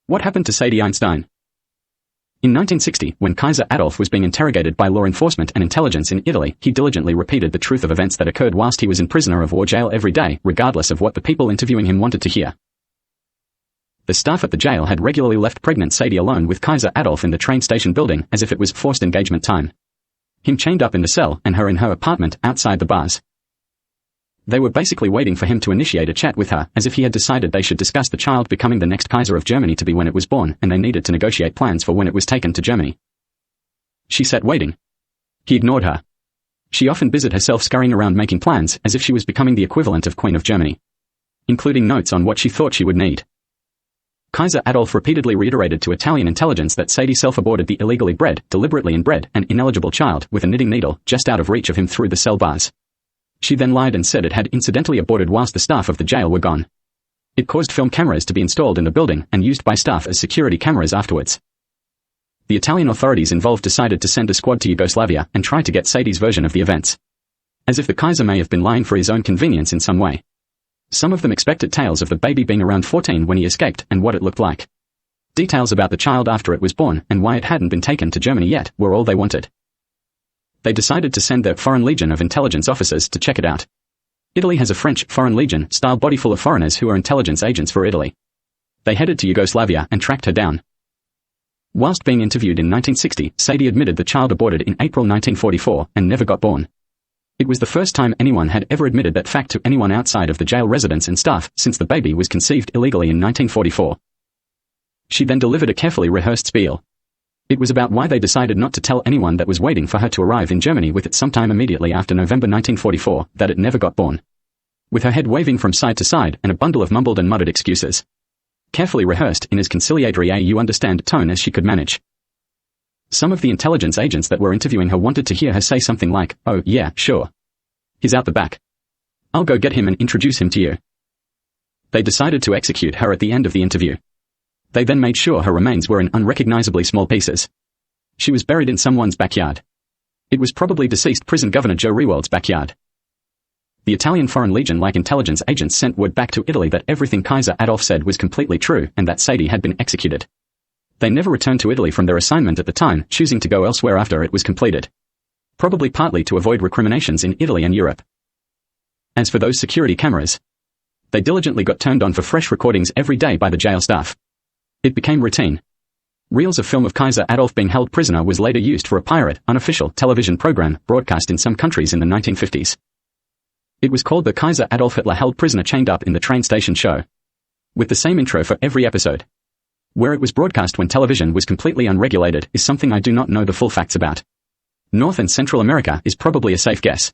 What happened to Sadie Einstein? In 1960, when Kaiser Adolf was being interrogated by law enforcement and intelligence in Italy, he diligently repeated the truth of events that occurred whilst he was in prisoner of war jail every day, regardless of what the people interviewing him wanted to hear. The staff at the jail had regularly left pregnant Sadie alone with Kaiser Adolf in the train station building as if it was forced engagement time. Him chained up in the cell and her in her apartment outside the bars. They were basically waiting for him to initiate a chat with her, as if he had decided they should discuss the child becoming the next Kaiser of Germany to be when it was born, and they needed to negotiate plans for when it was taken to Germany. She sat waiting. He ignored her. She often busied herself scurrying around making plans, as if she was becoming the equivalent of Queen of Germany, including notes on what she thought she would need. Kaiser Adolf repeatedly reiterated to Italian intelligence that Sadie self-aborted the illegally bred, deliberately inbred, and ineligible child with a knitting needle just out of reach of him through the cell bars. She then lied and said it had incidentally aborted whilst the staff of the jail were gone. It caused film cameras to be installed in the building and used by staff as security cameras afterwards. The Italian authorities involved decided to send a squad to Yugoslavia and try to get Sadie's version of the events, as if the Kaiser may have been lying for his own convenience in some way. Some of them expected tales of the baby being around 14 when he escaped and what it looked like. Details about the child after it was born and why it hadn't been taken to Germany yet were all they wanted. They decided to send their Foreign Legion of intelligence officers to check it out. Italy has a French Foreign Legion-style body full of foreigners who are intelligence agents for Italy. They headed to Yugoslavia and tracked her down. Whilst being interviewed in 1960, Sadie admitted the child aborted in April 1944 and never got born. It was the first time anyone had ever admitted that fact to anyone outside of the jail residents and staff since the baby was conceived illegally in 1944. She then delivered a carefully rehearsed spiel. It was about why they decided not to tell anyone that was waiting for her to arrive in Germany with it sometime immediately after November 1944 that it never got born. With her head waving from side to side and a bundle of mumbled and muttered excuses. Carefully rehearsed in as conciliatory a you understand tone as she could manage. Some of the intelligence agents that were interviewing her wanted to hear her say something like, "Oh, yeah, sure. He's out the back. I'll go get him and introduce him to you." They decided to execute her at the end of the interview. They then made sure her remains were in unrecognizably small pieces. She was buried in someone's backyard. It was probably deceased prison governor Joe Rewald's backyard. The Italian Foreign Legion-like intelligence agents sent word back to Italy that everything Kaiser Adolf said was completely true and that Sadie had been executed. They never returned to Italy from their assignment at the time, choosing to go elsewhere after it was completed. Probably partly to avoid recriminations in Italy and Europe. As for those security cameras, they diligently got turned on for fresh recordings every day by the jail staff. It became routine. Reels of film of Kaiser Adolf being held prisoner was later used for a pirate, unofficial television program broadcast in some countries in the 1950s. It was called the Kaiser Adolf Hitler held prisoner chained up in the train station show, with the same intro for every episode. Where it was broadcast when television was completely unregulated is something I do not know the full facts about. North and Central America is probably a safe guess.